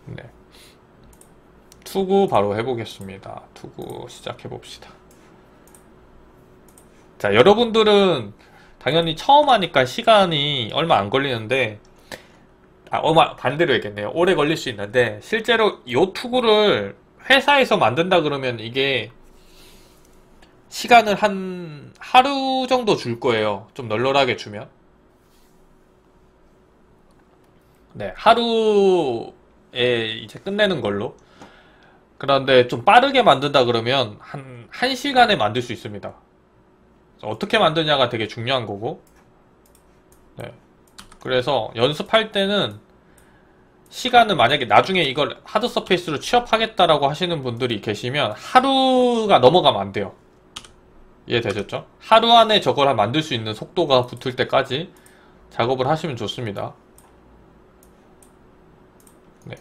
네. 투구 바로 해보겠습니다. 투구 시작해봅시다. 자, 여러분들은 당연히 처음 하니까 시간이 얼마 안 걸리는데, 얼마 반대로 얘기했네요. 오래 걸릴 수 있는데, 실제로 이 투구를 회사에서 만든다 그러면 이게 시간을 한 하루 정도 줄 거예요. 좀 널널하게 주면. 네, 하루에 이제 끝내는 걸로. 그런데 좀 빠르게 만든다 그러면 한 1시간에 만들 수 있습니다. 어떻게 만드냐가 되게 중요한 거고. 네. 그래서 연습할 때는 시간을 만약에 나중에 이걸 하드 서페이스로 취업하겠다라고 하시는 분들이 계시면 하루가 넘어가면 안 돼요. 이해되셨죠? 하루 안에 저걸 만들 수 있는 속도가 붙을 때까지 작업을 하시면 좋습니다. 네.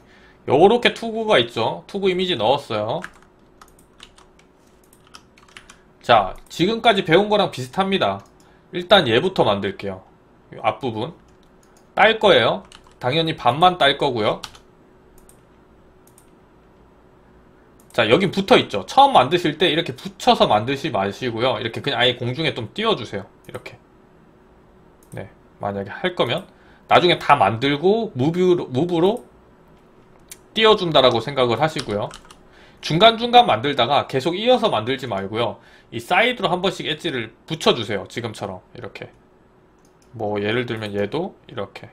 요렇게 투구가 있죠. 투구 이미지 넣었어요. 자, 지금까지 배운 거랑 비슷합니다. 일단 얘부터 만들게요. 이 앞부분 딸 거예요. 당연히 반만 딸 거고요. 자, 여기 붙어 있죠. 처음 만드실 때 이렇게 붙여서 만드시 마시고요. 이렇게 그냥 아예 공중에 좀 띄워주세요. 이렇게. 네, 만약에 할 거면 나중에 다 만들고 무브로 띄워준다라고 생각을 하시고요. 중간중간 만들다가 계속 이어서 만들지 말고요. 이 사이드로 한 번씩 엣지를 붙여주세요. 지금처럼 이렇게. 뭐 예를 들면 얘도 이렇게.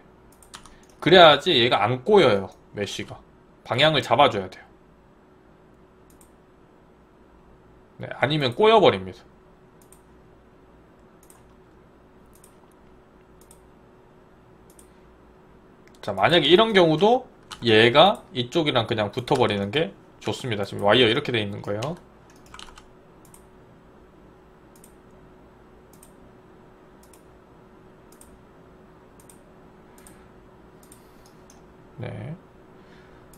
그래야지 얘가 안 꼬여요. 메쉬가. 방향을 잡아줘야 돼요. 네, 아니면 꼬여버립니다. 자, 만약에 이런 경우도 얘가 이쪽이랑 그냥 붙어버리는 게 좋습니다. 지금 와이어 이렇게 돼 있는 거예요. 네.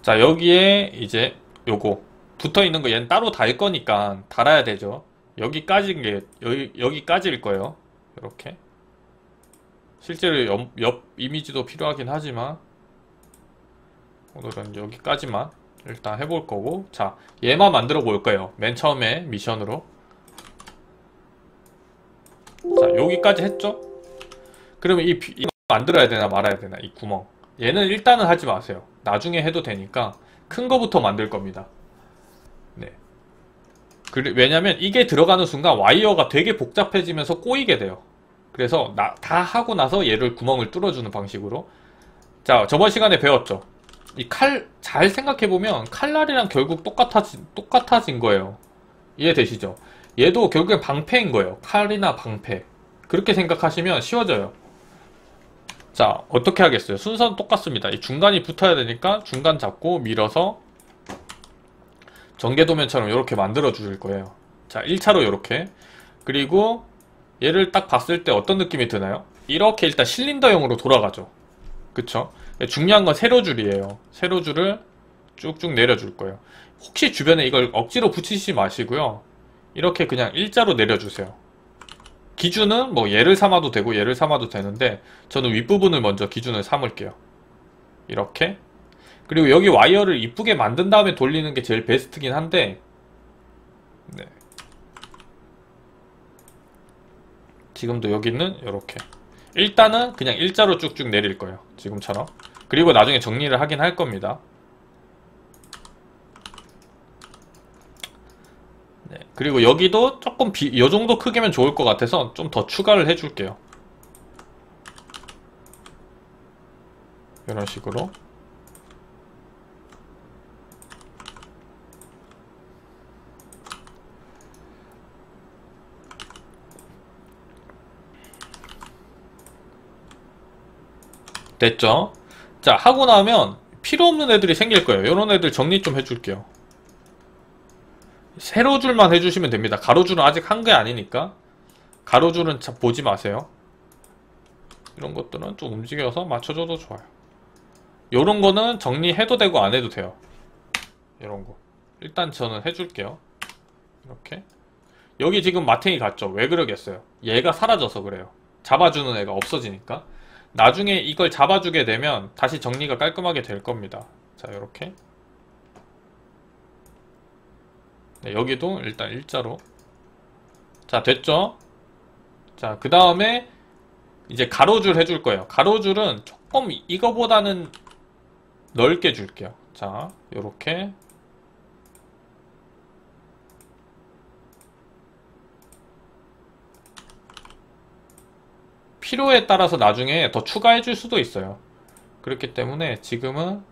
자, 여기에 이제 요거 붙어 있는 거 얘는 따로 달 거니까 달아야 되죠. 여기까지인 게 여기까지일 거예요. 이렇게. 실제로 옆 이미지도 필요하긴 하지만 오늘은 여기까지만 일단 해볼 거고. 자, 얘만 만들어 볼 거예요. 맨 처음에 미션으로. 자, 여기까지 했죠? 그러면 이거 만들어야 되나 말아야 되나, 이 구멍. 얘는 일단은 하지 마세요. 나중에 해도 되니까 큰 거부터 만들 겁니다. 네. 왜냐면 이게 들어가는 순간 와이어가 되게 복잡해지면서 꼬이게 돼요. 그래서 다 하고 나서 얘를 구멍을 뚫어주는 방식으로. 자, 저번 시간에 배웠죠? 이 잘 생각해보면 칼날이랑 결국 똑같아진 거예요. 이해되시죠? 얘도 결국엔 방패인 거예요. 칼이나 방패. 그렇게 생각하시면 쉬워져요. 자, 어떻게 하겠어요? 순서는 똑같습니다. 이 중간이 붙어야 되니까 중간 잡고 밀어서 전개도면처럼 이렇게 만들어 주실 거예요. 자, 1차로 이렇게. 그리고 얘를 딱 봤을 때 어떤 느낌이 드나요? 이렇게 일단 실린더형으로 돌아가죠. 그쵸? 중요한 건 세로줄이에요. 세로줄을 쭉쭉 내려줄 거예요. 혹시 주변에 이걸 억지로 붙이지 마시고요. 이렇게 그냥 일자로 내려주세요. 기준은 뭐 얘를 삼아도 되고 얘를 삼아도 되는데 저는 윗부분을 먼저 기준을 삼을게요. 이렇게. 그리고 여기 와이어를 이쁘게 만든 다음에 돌리는 게 제일 베스트긴 한데, 네. 지금도 여기는 이렇게. 일단은 그냥 일자로 쭉쭉 내릴 거예요. 지금처럼. 그리고 나중에 정리를 하긴 할 겁니다. 네. 그리고 여기도 조금 이 정도 크기면 좋을 것 같아서 좀 더 추가를 해줄게요. 이런 식으로. 됐죠? 자, 하고 나면 필요 없는 애들이 생길 거예요. 이런 애들 정리 좀 해줄게요. 세로줄만 해주시면 됩니다. 가로줄은 아직 한 게 아니니까 가로줄은 보지 마세요. 이런 것들은 좀 움직여서 맞춰줘도 좋아요. 이런 거는 정리해도 되고 안 해도 돼요. 이런 거 일단 저는 해줄게요. 이렇게. 여기 지금 마탱이 갔죠? 왜 그러겠어요? 얘가 사라져서 그래요. 잡아주는 애가 없어지니까. 나중에 이걸 잡아주게 되면 다시 정리가 깔끔하게 될 겁니다. 자, 요렇게. 네, 여기도 일단 일자로. 자, 됐죠? 자, 그 다음에 이제 가로줄 해줄 거예요. 가로줄은 조금 이거보다는 넓게 줄게요. 자, 요렇게. 필요에 따라서 나중에 더 추가해 줄 수도 있어요. 그렇기 때문에 지금은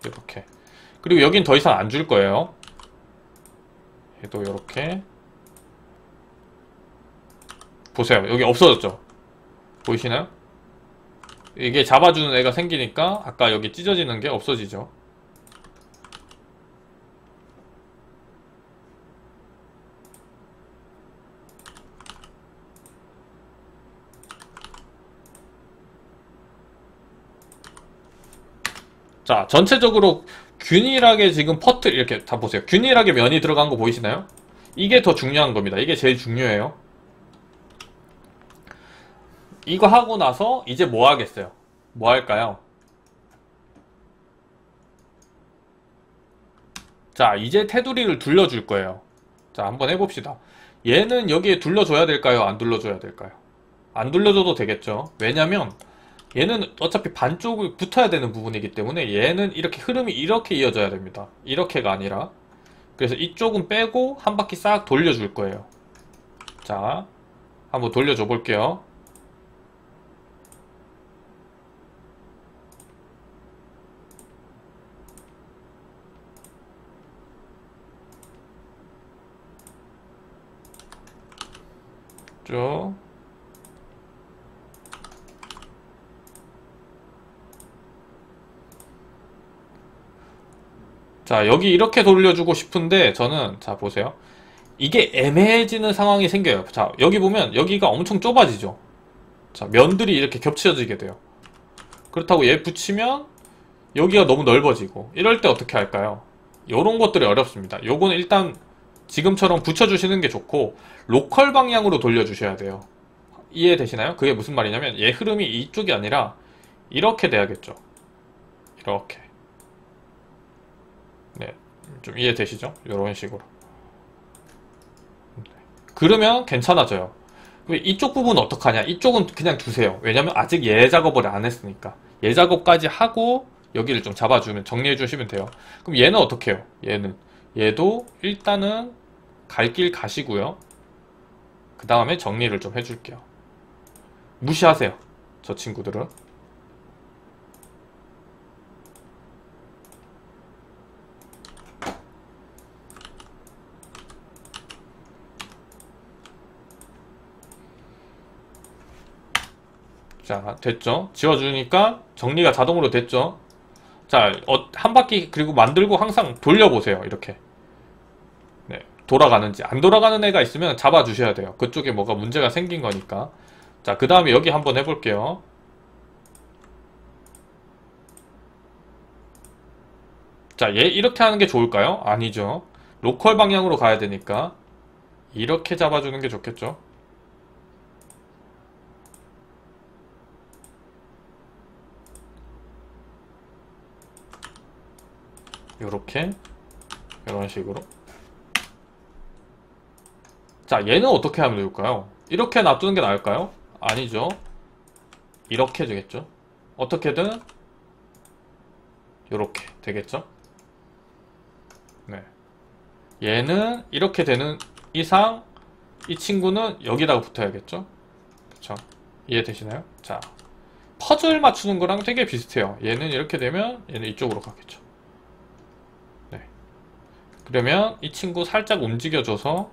이렇게. 그리고 여긴 더 이상 안 줄 거예요. 얘도 이렇게. 보세요. 여기 없어졌죠? 보이시나요? 이게 잡아주는 애가 생기니까 아까 여기 찢어지는 게 없어지죠. 자, 전체적으로 균일하게 지금 퍼트 이렇게 다 보세요. 균일하게 면이 들어간 거 보이시나요? 이게 더 중요한 겁니다. 이게 제일 중요해요. 이거 하고 나서 이제 뭐 하겠어요? 뭐 할까요? 자, 이제 테두리를 둘러줄 거예요. 자, 한번 해봅시다. 얘는 여기에 둘러줘야 될까요? 안 둘러줘야 될까요? 안 둘러줘도 되겠죠. 왜냐면 얘는 어차피 반쪽을 붙어야 되는 부분이기 때문에 얘는 이렇게 흐름이 이렇게 이어져야 됩니다. 이렇게가 아니라. 그래서 이쪽은 빼고 한 바퀴 싹 돌려줄 거예요. 자, 한번 돌려줘 볼게요. 쭉. 자, 여기 이렇게 돌려주고 싶은데 저는 자 보세요. 이게 애매해지는 상황이 생겨요. 자, 여기 보면 여기가 엄청 좁아지죠. 자, 면들이 이렇게 겹쳐지게 돼요. 그렇다고 얘 붙이면 여기가 너무 넓어지고 이럴 때 어떻게 할까요? 요런 것들이 어렵습니다. 요거는 일단 지금처럼 붙여주시는 게 좋고 로컬 방향으로 돌려주셔야 돼요. 이해되시나요? 그게 무슨 말이냐면 얘 흐름이 이쪽이 아니라 이렇게 돼야겠죠. 이렇게. 네, 좀 이해되시죠? 이런 식으로. 그러면 괜찮아져요. 이쪽 부분은 어떡하냐? 이쪽은 그냥 두세요. 왜냐면 아직 얘 작업을 안 했으니까. 얘 작업까지 하고 여기를 좀 잡아주면 정리해 주시면 돼요. 그럼 얘는 어떻게 해요? 얘도 일단은 갈 길 가시고요. 그 다음에 정리를 좀 해줄게요. 무시하세요. 저 친구들은. 자, 됐죠? 지워주니까 정리가 자동으로 됐죠? 자, 한 바퀴 그리고 만들고 항상 돌려보세요. 이렇게. 네, 돌아가는지. 안 돌아가는 애가 있으면 잡아주셔야 돼요. 그쪽에 뭐가 문제가 생긴 거니까. 자, 그 다음에 여기 한번 해볼게요. 자, 얘 이렇게 하는 게 좋을까요? 아니죠. 로컬 방향으로 가야 되니까 이렇게 잡아주는 게 좋겠죠? 요렇게 이런 식으로. 자, 얘는 어떻게 하면 좋을까요? 이렇게 놔두는 게 나을까요? 아니죠. 이렇게 되겠죠. 어떻게든 요렇게 되겠죠. 네. 얘는 이렇게 되는 이상 이 친구는 여기다가 붙어야겠죠. 그쵸? 이해되시나요? 자, 퍼즐 맞추는 거랑 되게 비슷해요. 얘는 이렇게 되면 얘는 이쪽으로 가겠죠. 네. 그러면 이 친구 살짝 움직여줘서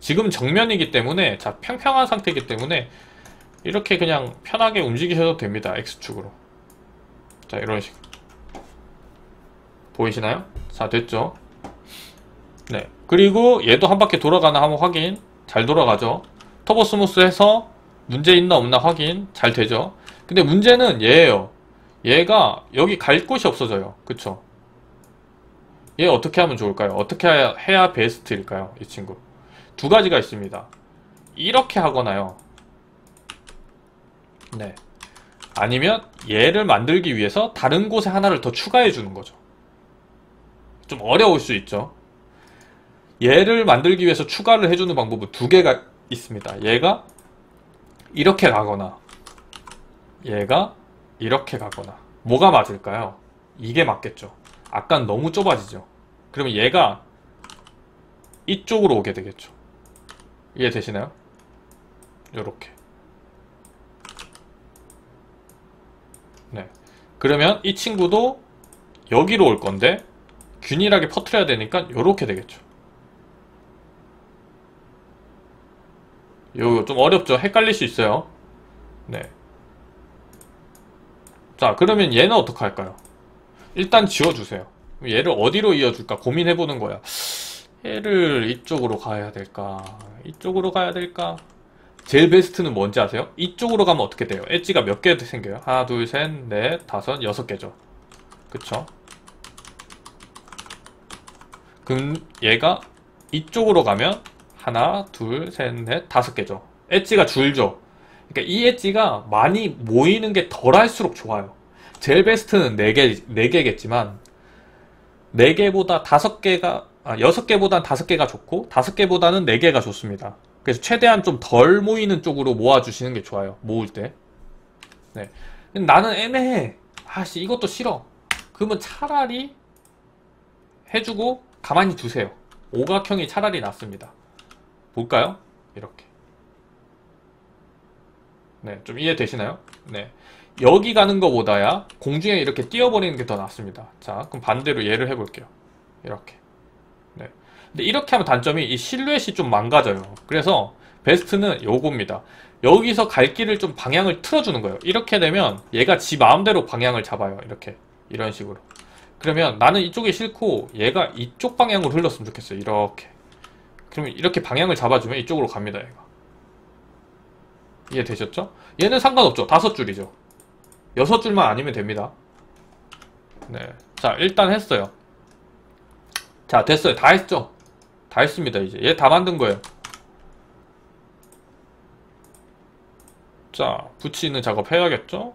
지금 정면이기 때문에 자, 평평한 상태이기 때문에 이렇게 그냥 편하게 움직이셔도 됩니다. X축으로. 자, 이런 식으로. 보이시나요? 자, 됐죠? 네. 그리고 얘도 한 바퀴 돌아가나 한번 확인. 잘 돌아가죠? 터보 스무스 해서 문제 있나 없나 확인. 잘 되죠? 근데 문제는 얘예요. 얘가 여기 갈 곳이 없어져요. 그쵸? 얘 어떻게 하면 좋을까요? 어떻게 해야 베스트일까요? 이 친구. 두 가지가 있습니다. 이렇게 하거나요. 네. 아니면 얘를 만들기 위해서 다른 곳에 하나를 더 추가해 주는 거죠. 좀 어려울 수 있죠. 얘를 만들기 위해서 추가를 해주는 방법은 두 개가 있습니다. 얘가 이렇게 가거나 얘가 이렇게 가거나. 뭐가 맞을까요? 이게 맞겠죠. 아까는 너무 좁아지죠. 그러면 얘가 이쪽으로 오게 되겠죠. 이해되시나요? 요렇게. 네. 그러면 이 친구도 여기로 올 건데 균일하게 퍼뜨려야 되니까 요렇게 되겠죠. 요 좀 어렵죠? 헷갈릴 수 있어요. 네. 자, 그러면 얘는 어떻게 할까요? 일단 지워주세요. 얘를 어디로 이어줄까 고민해보는 거야. 얘를 이쪽으로 가야 될까? 이쪽으로 가야 될까? 제일 베스트는 뭔지 아세요? 이쪽으로 가면 어떻게 돼요? 엣지가 몇 개 생겨요? 하나, 둘, 셋, 넷, 다섯, 여섯 개죠. 그쵸? 그럼 얘가 이쪽으로 가면 하나, 둘, 셋, 넷, 다섯 개죠. 엣지가 줄죠. 그러니까 이 엣지가 많이 모이는 게 덜할수록 좋아요. 제일 베스트는 4개겠지만 4개보다 5개가 6개보단 5개가 좋고 5개보다는 4개가 좋습니다. 그래서 최대한 좀 덜 모이는 쪽으로 모아주시는 게 좋아요. 모을 때. 네. 나는 애매해. 아씨 이것도 싫어. 그러면 차라리 해주고 가만히 두세요. 오각형이 차라리 낫습니다. 볼까요? 이렇게. 네, 좀 이해되시나요? 네. 여기 가는 것보다야 공중에 이렇게 띄워버리는 게 더 낫습니다. 자, 그럼 반대로 얘를 해볼게요. 이렇게. 네. 근데 이렇게 하면 단점이 이 실루엣이 좀 망가져요. 그래서 베스트는 요겁니다. 여기서 갈 길을 좀 방향을 틀어주는 거예요. 이렇게 되면 얘가 지 마음대로 방향을 잡아요. 이렇게. 이런 식으로. 그러면 나는 이쪽이 싫고 얘가 이쪽 방향으로 흘렀으면 좋겠어요. 이렇게. 그러면 이렇게 방향을 잡아주면 이쪽으로 갑니다. 얘가. 이해되셨죠? 얘는 상관없죠. 5줄이죠. 6줄만 아니면 됩니다. 네. 자, 일단 했어요. 자, 됐어요. 다 했죠? 다 했습니다, 이제. 얘 다 만든 거예요. 자, 붙이는 작업 해야겠죠?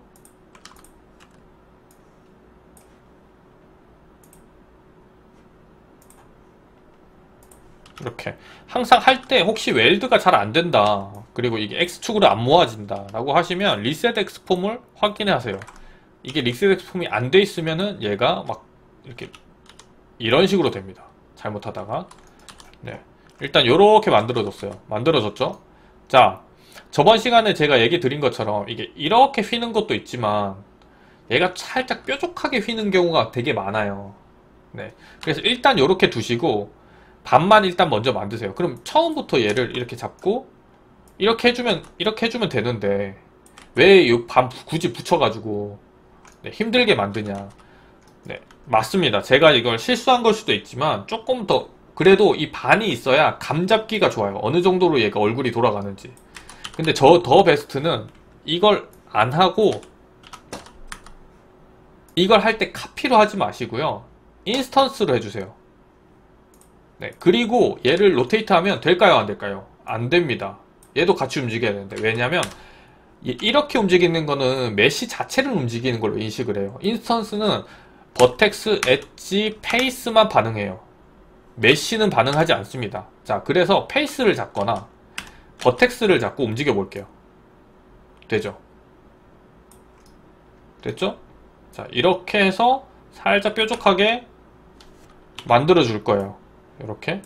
이렇게. 항상 할 때 혹시 웰드가 잘 안 된다. 그리고 이게 X축으로 안 모아진다. 라고 하시면 리셋 엑스폼을 확인해 하세요. 이게 리셋 엑스폼이 안 돼 있으면은 얘가 막 이렇게 이런 식으로 됩니다. 잘못하다가. 네. 일단 요렇게 만들어졌어요. 만들어졌죠? 자, 저번 시간에 제가 얘기 드린 것처럼 이게 이렇게 휘는 것도 있지만 얘가 살짝 뾰족하게 휘는 경우가 되게 많아요. 네. 그래서 일단 요렇게 두시고 반만 일단 먼저 만드세요. 그럼 처음부터 얘를 이렇게 잡고 이렇게 해주면 되는데 왜 이 반 굳이 붙여가지고 네, 힘들게 만드냐. 네, 맞습니다. 제가 이걸 실수한 걸 수도 있지만 조금 더 그래도 이 반이 있어야 감 잡기가 좋아요. 어느 정도로 얘가 얼굴이 돌아가는지. 근데 더 베스트는 이걸 안 하고 이걸 할 때 카피로 하지 마시고요. 인스턴스로 해주세요. 네, 그리고 얘를 로테이트 하면 될까요? 안 될까요? 안 됩니다. 얘도 같이 움직여야 되는데. 왜냐면 이렇게 움직이는 거는 메시 자체를 움직이는 걸로 인식을 해요. 인스턴스는 버텍스, 엣지, 페이스만 반응해요. 메시는 반응하지 않습니다. 자, 그래서 페이스를 잡거나 버텍스를 잡고 움직여 볼게요. 되죠? 됐죠? 자, 이렇게 해서 살짝 뾰족하게 만들어 줄 거예요. 이렇게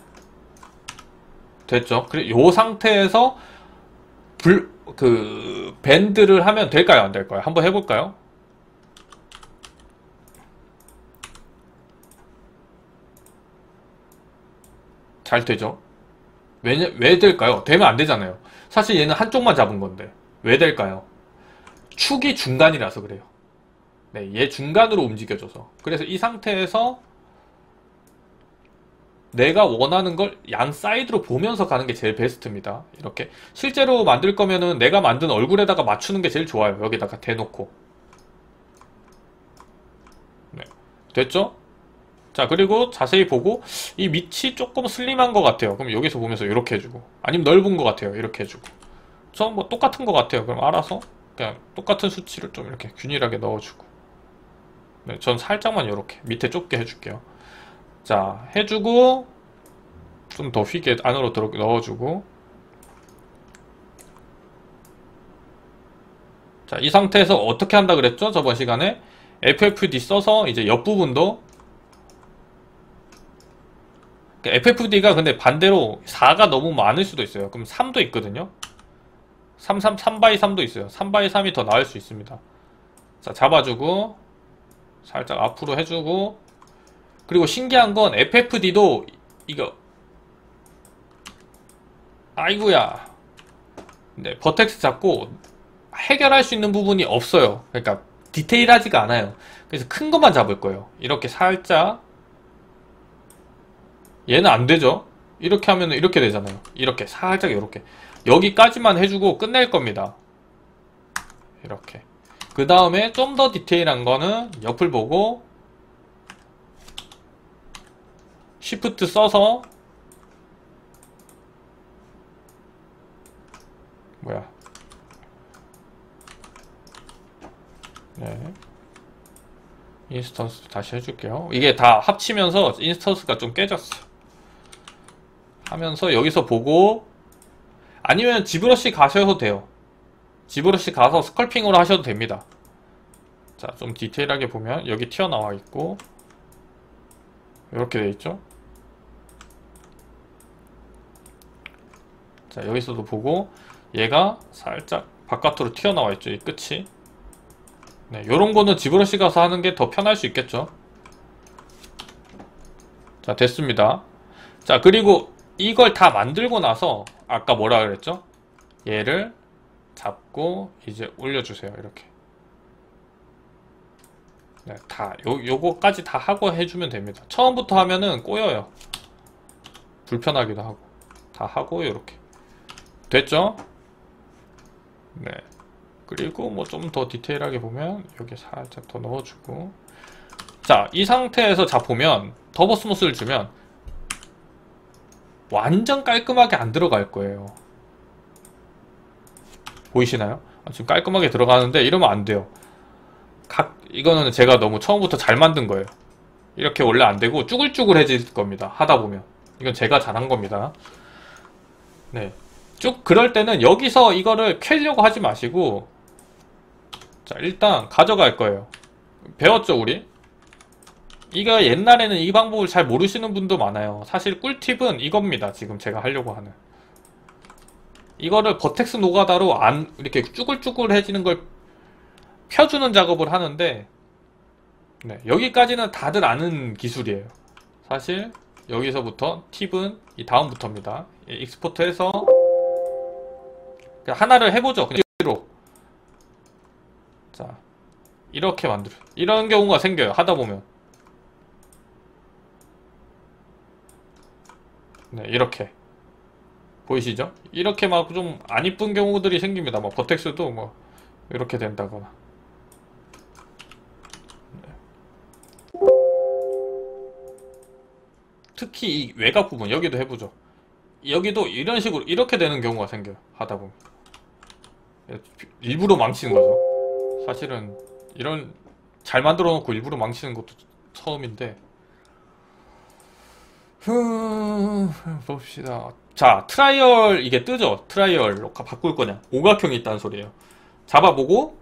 됐죠? 그리고 요 상태에서 밴드를 하면 될까요? 안 될까요? 한번 해볼까요? 잘 되죠? 왜 될까요? 되면 안 되잖아요. 사실 얘는 한쪽만 잡은 건데 왜 될까요? 축이 중간이라서 그래요. 네, 얘 중간으로 움직여줘서. 그래서 이 상태에서 내가 원하는 걸 양 사이드로 보면서 가는 게 제일 베스트입니다. 이렇게 실제로 만들 거면은 내가 만든 얼굴에다가 맞추는 게 제일 좋아요. 여기다가 대놓고. 네. 됐죠? 자, 그리고 자세히 보고 이 밑이 조금 슬림한 것 같아요. 그럼 여기서 보면서 이렇게 해주고, 아니면 넓은 것 같아요. 이렇게 해주고. 저 뭐 똑같은 것 같아요. 그럼 알아서 그냥 똑같은 수치를 좀 이렇게 균일하게 넣어주고. 네, 전 살짝만 이렇게 밑에 좁게 해줄게요. 자, 해주고 좀 더 휘게 안으로 넣어주고. 자, 이 상태에서 어떻게 한다 그랬죠? 저번 시간에 FFD 써서 이제 옆부분도, FFD가 근데 반대로 4가 너무 많을 수도 있어요. 그럼 3도 있거든요. 3x3도 있어요. 3x3이 더 나을 수 있습니다. 자, 잡아주고 살짝 앞으로 해주고. 그리고 신기한 건 FFD도 이거, 아이고야, 네, 버텍스 잡고 해결할 수 있는 부분이 없어요. 그러니까 디테일하지가 않아요. 그래서 큰 것만 잡을 거예요. 이렇게 살짝. 얘는 안 되죠. 이렇게 하면 이렇게 되잖아요. 이렇게 살짝, 이렇게 여기까지만 해주고 끝낼 겁니다. 이렇게. 그 다음에 좀 더 디테일한 거는 옆을 보고 Shift 써서, 뭐야, 네, 인스턴스 다시 해줄게요. 이게 다 합치면서 인스턴스가 좀 깨졌어. 하면서 여기서 보고, 아니면 지브러시 가셔도 돼요. 지브러시 가서 스컬핑으로 하셔도 됩니다. 자, 좀 디테일하게 보면 여기 튀어나와 있고 이렇게 돼 있죠. 자, 여기서도 보고 얘가 살짝 바깥으로 튀어나와 있죠. 이 끝이. 네, 요런 거는 지브러시 가서 하는 게 더 편할 수 있겠죠. 자, 됐습니다. 자, 그리고 이걸 다 만들고 나서 아까 뭐라 그랬죠? 얘를 잡고 이제 올려주세요. 이렇게. 네, 요거까지 다 하고 해주면 됩니다. 처음부터 하면은 꼬여요. 불편하기도 하고. 다 하고 요렇게. 됐죠? 네. 그리고 뭐 좀 더 디테일하게 보면 여기 살짝 더 넣어주고. 자, 이 상태에서 자 보면 더버 스무스를 주면 완전 깔끔하게 안 들어갈 거예요. 보이시나요? 지금 깔끔하게 들어가는데 이러면 안 돼요. 이거는 제가 너무 처음부터 잘 만든 거예요. 이렇게 원래 안 되고 쭈글쭈글해질 겁니다. 하다 보면. 이건 제가 잘한 겁니다. 네. 쭉 그럴 때는 여기서 이거를 캘려고 하지 마시고, 자, 일단 가져갈 거예요. 배웠죠, 우리? 이거 옛날에는 이 방법을 잘 모르시는 분도 많아요. 사실 꿀팁은 이겁니다. 지금 제가 하려고 하는. 이거를 버텍스 노가다로 이렇게 쭈글쭈글해지는 걸 펴주는 작업을 하는데, 네, 여기까지는 다들 아는 기술이에요. 사실 여기서부터 팁은 이 다음부터입니다. 익스포트해서 하나를 해보죠. 그냥 로. 자, 이렇게 만들어. 이런 경우가 생겨요. 하다 보면. 네, 이렇게 보이시죠? 이렇게 막 좀 안 이쁜 경우들이 생깁니다. 뭐 버텍스도 뭐 이렇게 된다거나. 특히 이 외곽 부분 여기도 해보죠. 여기도 이런 식으로 이렇게 되는 경우가 생겨요. 하다 보면 일부러 망치는 거죠. 사실은 이런 잘 만들어 놓고 일부러 망치는 것도 처음인데. 봅시다. 자, 트라이얼 이게 뜨죠? 트라이얼로 바꿀 거냐? 오각형이 있다는 소리예요. 잡아보고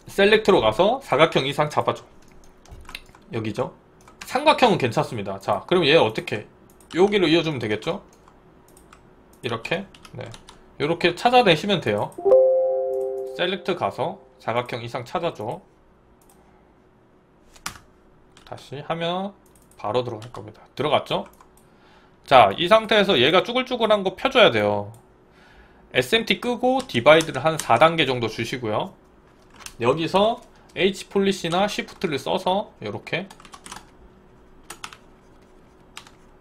셀렉트로 가서 사각형 이상 잡아줘. 여기죠? 삼각형은 괜찮습니다. 자, 그럼 얘 어떻게? 여기로 이어주면 되겠죠? 이렇게. 네, 이렇게 찾아내시면 돼요. 셀렉트 가서 사각형 이상 찾아줘. 다시 하면 바로 들어갈 겁니다. 들어갔죠? 자, 이 상태에서 얘가 쭈글쭈글한 거 펴줘야 돼요. SMT 끄고 디바이드를 한 4단계 정도 주시고요. 여기서 H 폴리시나 Shift를 써서 이렇게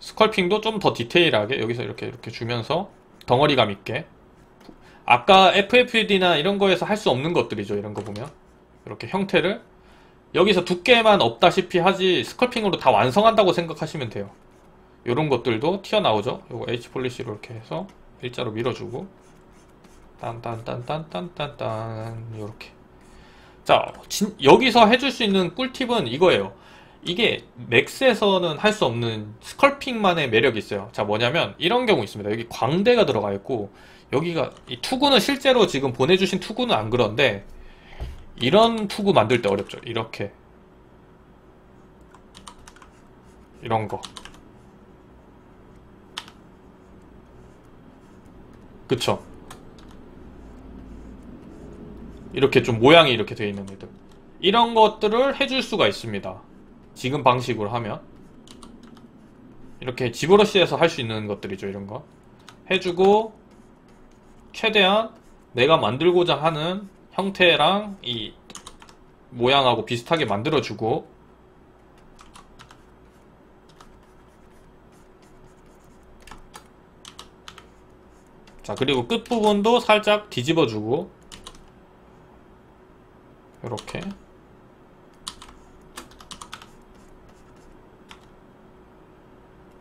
스컬핑도 좀 더 디테일하게 여기서 이렇게 주면서 덩어리감 있게. 아까 FFD나 이런 거에서 할 수 없는 것들이죠. 이런 거 보면 이렇게 형태를 여기서 두께만 없다시피 하지 스컬핑으로 다 완성한다고 생각하시면 돼요. 이런 것들도 튀어나오죠. 요거 H 폴리시로 이렇게 해서 일자로 밀어주고 딴딴딴딴딴딴딴 이렇게. 자, 여기서 해줄 수 있는 꿀팁은 이거예요. 이게 맥스에서는 할 수 없는 스컬핑만의 매력이 있어요. 자, 뭐냐면 이런 경우 있습니다. 여기 광대가 들어가 있고 여기가 이 투구는 실제로 지금 보내주신 투구는 안 그런데 이런 투구 만들 때 어렵죠. 이렇게 이런 거 그쵸? 이렇게 좀 모양이 이렇게 되어 있는 애들 이런 것들을 해줄 수가 있습니다. 지금 방식으로 하면 이렇게 지브러시에서 할 수 있는 것들이죠. 이런 거 해주고 최대한 내가 만들고자 하는 형태랑 이 모양하고 비슷하게 만들어주고 자, 그리고 끝부분도 살짝 뒤집어주고 이렇게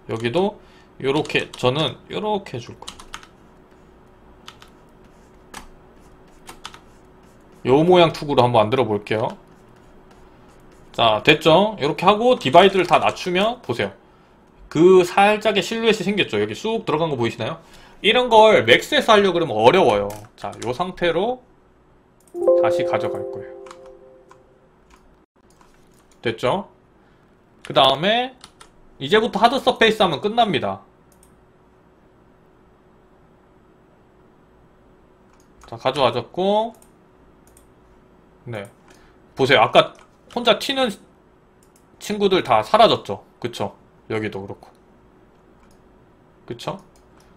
여기도 요렇게 저는 요렇게 해줄 거예요. 요 모양 투구로 한번 만들어 볼게요. 자, 됐죠? 이렇게 하고 디바이드를 다 낮추면 보세요. 그 살짝의 실루엣이 생겼죠. 여기 쑥 들어간 거 보이시나요? 이런 걸 맥스에서 하려고 그러면 어려워요. 자, 요 상태로 다시 가져갈 거예요. 됐죠? 그 다음에 이제부터 하드 서페이스 하면 끝납니다. 자, 가져와졌고 네, 보세요. 아까 혼자 튀는 친구들 다 사라졌죠. 그쵸? 여기도 그렇고 그쵸?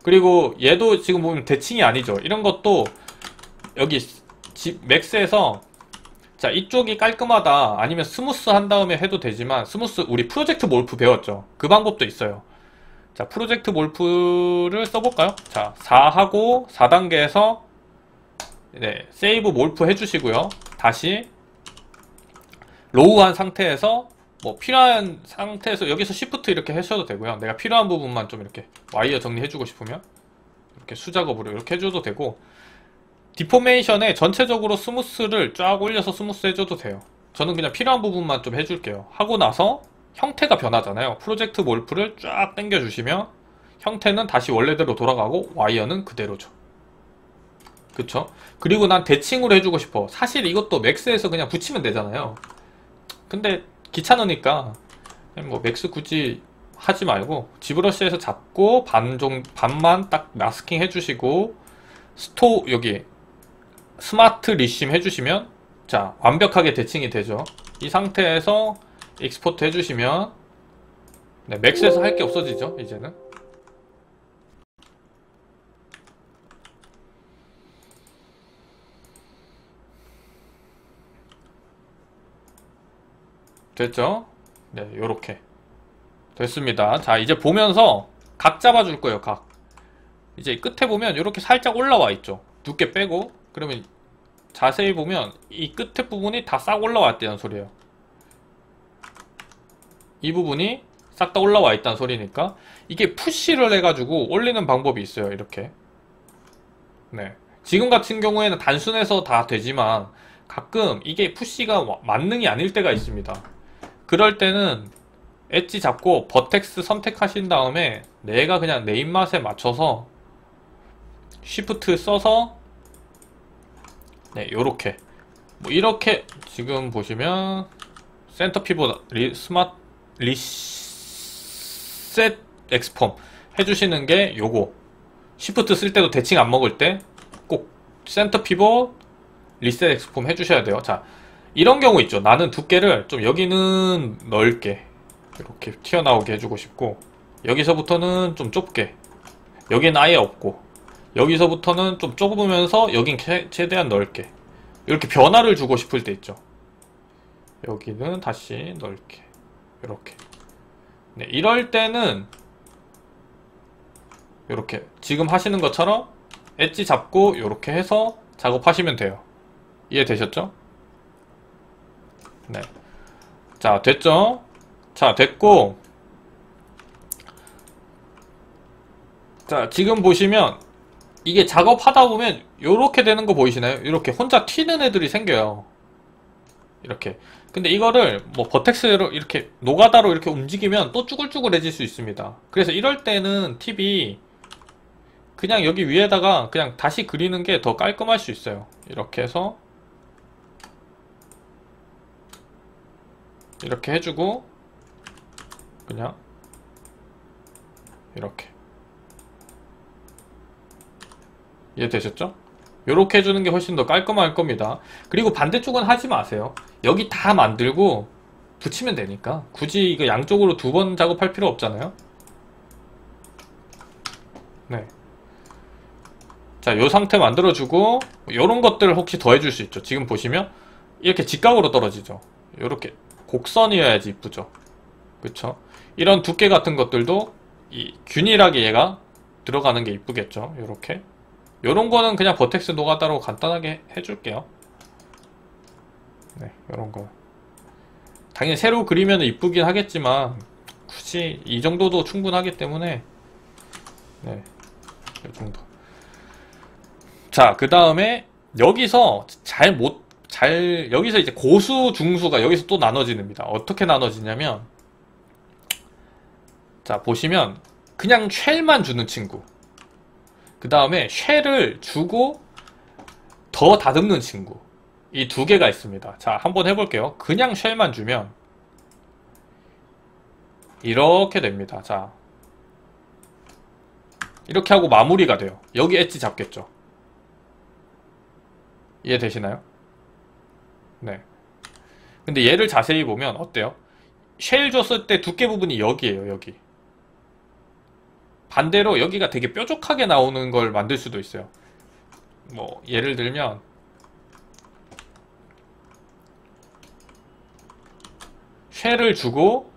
그리고 얘도 지금 보면 대칭이 아니죠. 이런 것도 여기 맥스에서 자, 이쪽이 깔끔하다 아니면 스무스 한 다음에 해도 되지만 스무스 우리 프로젝트 몰프 배웠죠. 그 방법도 있어요. 자, 프로젝트 몰프를 써볼까요? 자, 4하고 4단계에서 네, 세이브 몰프 해주시고요. 다시 로우한 상태에서 뭐 필요한 상태에서 여기서 시프트 이렇게 하셔도 되고요. 내가 필요한 부분만 좀 이렇게 와이어 정리해주고 싶으면 이렇게 수작업으로 이렇게 해줘도 되고 디포메이션에 전체적으로 스무스를 쫙 올려서 스무스 해줘도 돼요. 저는 그냥 필요한 부분만 좀 해줄게요. 하고 나서 형태가 변하잖아요. 프로젝트 몰프를 쫙 당겨주시면 형태는 다시 원래대로 돌아가고 와이어는 그대로죠. 그쵸? 그리고 난 대칭으로 해주고 싶어. 사실 이것도 맥스에서 그냥 붙이면 되잖아요. 근데 귀찮으니까 뭐 맥스 굳이 하지 말고 지브러시에서 잡고 반만 딱 마스킹 해주시고 여기 스마트 리심 해주시면 자, 완벽하게 대칭이 되죠. 이 상태에서 익스포트 해주시면 네, 맥스에서 할 게 없어지죠. 이제는 됐죠? 네, 요렇게 됐습니다. 자, 이제 보면서 각 잡아줄 거예요. 각 이제 끝에 보면 이렇게 살짝 올라와 있죠. 두께 빼고 그러면 자세히 보면 이 끝에 부분이 다 싹 올라왔다는 소리예요. 이 부분이 싹 다 올라와 있다는 소리니까 이게 푸시를 해가지고 올리는 방법이 있어요. 이렇게 네, 지금 같은 경우에는 단순해서 다 되지만 가끔 이게 푸시가 만능이 아닐 때가 있습니다. 그럴 때는 엣지 잡고 버텍스 선택하신 다음에 내가 그냥 내 입맛에 맞춰서 쉬프트 써서 네, 요렇게 뭐 이렇게 지금 보시면 센터 피벗 스마트 리셋 엑스폼 해주시는 게 요거 쉬프트 쓸 때도 대칭 안 먹을 때 꼭 센터 피벗 리셋 엑스폼 해주셔야 돼요. 자, 이런 경우 있죠. 나는 두께를 좀 여기는 넓게 이렇게 튀어나오게 해주고 싶고 여기서부터는 좀 좁게 여기는 아예 없고 여기서부터는 좀 좁으면서 여긴 최대한 넓게 이렇게 변화를 주고 싶을 때 있죠. 여기는 다시 넓게 이렇게 네, 이럴 때는 이렇게 지금 하시는 것처럼 엣지 잡고 이렇게 해서 작업하시면 돼요. 이해되셨죠? 네. 자, 됐죠? 자, 됐고 자, 지금 보시면 이게 작업하다 보면 이렇게 되는 거 보이시나요? 이렇게 혼자 튀는 애들이 생겨요. 이렇게. 근데 이거를 뭐 버텍스로 이렇게 노가다로 이렇게 움직이면 또 쭈글쭈글해질 수 있습니다. 그래서 이럴 때는 팁이 그냥 여기 위에다가 그냥 다시 그리는 게 더 깔끔할 수 있어요. 이렇게 해서 이렇게 해주고 그냥 이렇게. 이해되셨죠? 이렇게 해주는 게 훨씬 더 깔끔할 겁니다. 그리고 반대쪽은 하지 마세요. 여기 다 만들고 붙이면 되니까 굳이 이거 양쪽으로 두 번 작업할 필요 없잖아요. 네. 자, 요 상태 만들어주고 요런 것들을 혹시 더 해줄 수 있죠. 지금 보시면 이렇게 직각으로 떨어지죠. 요렇게 곡선이어야지 이쁘죠. 그쵸? 이런 두께 같은 것들도 이 균일하게 얘가 들어가는 게 이쁘겠죠. 요렇게. 요런 거는 그냥 버텍스 노가다로 간단하게 해줄게요. 네, 요런 거. 당연히 새로 그리면 이쁘긴 하겠지만 굳이 이 정도도 충분하기 때문에 네, 이 정도. 자, 그 다음에 여기서 여기서 이제 고수, 중수가 여기서 또 나눠지는니다. 어떻게 나눠지냐면, 자, 보시면 그냥 쉘만 주는 친구, 그 다음에 쉘을 주고 더 다듬는 친구, 이 두 개가 있습니다. 자, 한번 해볼게요. 그냥 쉘만 주면 이렇게 됩니다. 자, 이렇게 하고 마무리가 돼요. 여기 엣지 잡겠죠. 이해되시나요? 네. 근데 얘를 자세히 보면 어때요? 쉘 줬을 때 두께 부분이 여기에요, 여기. 반대로 여기가 되게 뾰족하게 나오는 걸 만들 수도 있어요. 뭐 예를 들면 쉘을 주고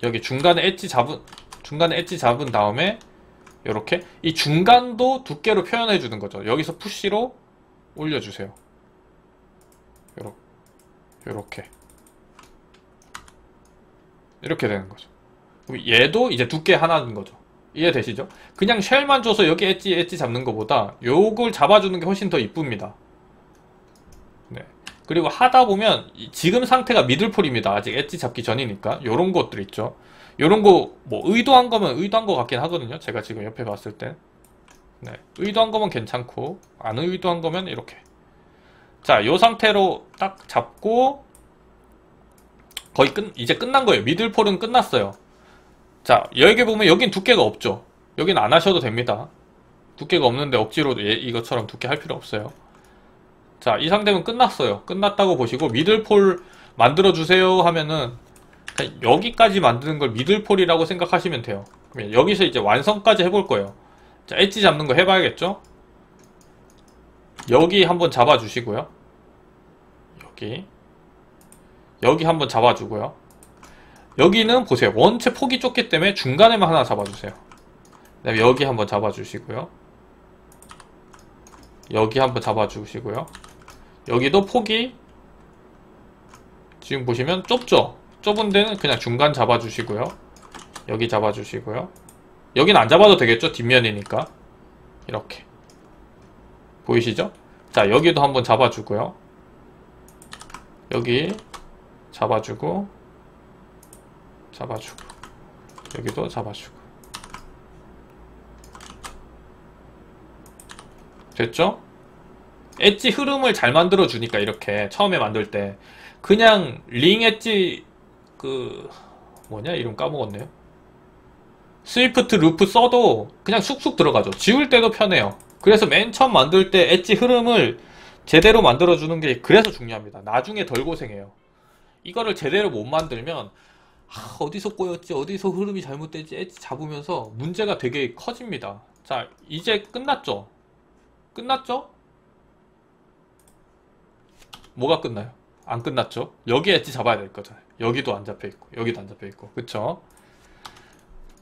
여기 중간에 엣지 잡은 다음에 요렇게 이 중간도 두께로 표현해 주는 거죠. 여기서 푸시로 올려주세요. 요렇게 이렇게 되는 거죠. 얘도 이제 두께 하나인 거죠. 이해되시죠? 그냥 쉘만 줘서 여기 엣지 잡는 것보다 요걸 잡아주는 게 훨씬 더 이쁩니다. 네. 그리고 하다 보면 지금 상태가 미들폴입니다. 아직 엣지 잡기 전이니까 요런 것들 있죠. 요런 거 뭐 의도한 거면 의도한 거 같긴 하거든요. 제가 지금 옆에 봤을 때. 네. 의도한 거면 괜찮고 안 의도한 거면 이렇게. 자, 요 상태로 딱 잡고 거의 이제 끝난 거예요. 미들폴은 끝났어요. 자, 여기 보면 여긴 두께가 없죠. 여긴 안 하셔도 됩니다. 두께가 없는데 억지로 이것처럼 두께 할 필요 없어요. 자, 이 상태면 끝났어요. 끝났다고 보시고 미들폴 만들어주세요 하면은 여기까지 만드는 걸 미들폴이라고 생각하시면 돼요. 그러면 여기서 이제 완성까지 해볼 거예요. 자, 엣지 잡는 거 해봐야겠죠? 여기 한번 잡아주시고요. 여기 한번 잡아주고요. 여기는 보세요. 원체 폭이 좁기 때문에 중간에만 하나 잡아주세요. 그 다음에 여기 한번 잡아주시고요. 여기 한번 잡아주시고요. 여기도 폭이 지금 보시면 좁죠? 좁은 데는 그냥 중간 잡아주시고요. 여기 잡아주시고요. 여긴 안 잡아도 되겠죠? 뒷면이니까. 이렇게. 보이시죠? 자, 여기도 한번 잡아주고요. 여기 잡아주고 여기도 잡아주고. 됐죠? 엣지 흐름을 잘 만들어 주니까 이렇게 처음에 만들 때 그냥 링 엣지 뭐냐 이름 까먹었네요. 스위프트 루프 써도 그냥 쑥쑥 들어가죠. 지울 때도 편해요. 그래서 맨 처음 만들 때 엣지 흐름을 제대로 만들어 주는 게 그래서 중요합니다. 나중에 덜 고생해요. 이거를 제대로 못 만들면 어디서 꼬였지, 어디서 흐름이 잘못됐지 엣지 잡으면서 문제가 되게 커집니다. 자, 이제 끝났죠? 끝났죠? 뭐가 끝나요? 안 끝났죠? 여기 엣지 잡아야 될 거잖아요. 여기도 안 잡혀있고 여기도 안 잡혀있고, 그쵸?